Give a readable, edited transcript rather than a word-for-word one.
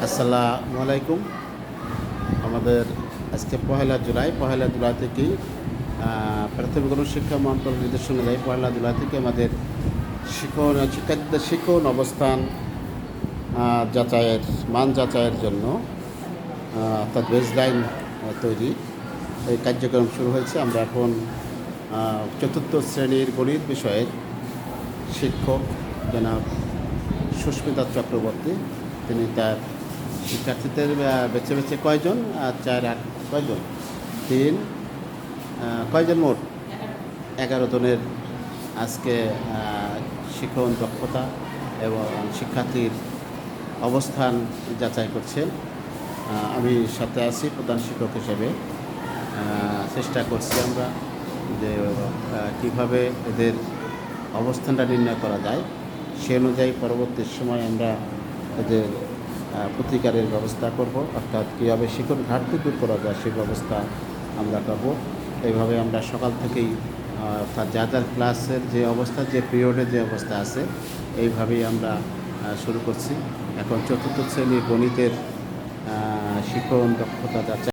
আসসালামু আলাইকুম। আমাদের আজকে পহেলা জুলাই থেকেই প্রাথমিক শিক্ষা মন্ত্রণালয়ের নির্দেশ অনুযায়ী পহেলা জুলাই থেকে আমাদের শিক্ষার্থীদের শিক্ষণ অবস্থান মান যাচাইয়ের জন্য অর্থাৎ বেসলাইন তৈরি এই কার্যক্রম শুরু হয়েছে। আমরা এখন চতুর্থ শ্রেণীর গণিত বিষয়ের শিক্ষক জনাব সুস্মিতা চক্রবর্তী, তিনি তার শিক্ষার্থীদের বেছে বেছে কয়জন কয়জন কয়জন মোট 11 জনের আজকে শিক্ষণ দক্ষতা এবং শিক্ষার্থীর অবস্থান যাচাই করছেন। আমি সাথে আছি প্রধান শিক্ষক হিসেবে। চেষ্টা করছি আমরা যে কীভাবে এদের অবস্থানটা নির্ণয় করা যায়, সে অনুযায়ী পরবর্তী সময় আমরা এদের প্রতিকারের ব্যবস্থা করব, অর্থাৎ কীভাবে শিক্ষণ ঘাটতি দূর করা যায় সেই ব্যবস্থা আমরা করব। এইভাবে আমরা সকাল থেকেই অর্থাৎ যার ক্লাসের যে অবস্থা, যে পিরিয়ডের যে অবস্থা আছে, এইভাবেই আমরা শুরু করছি। এখন চতুর্থ শ্রেণীর গণিতের শিক্ষণ দক্ষতা যাচাই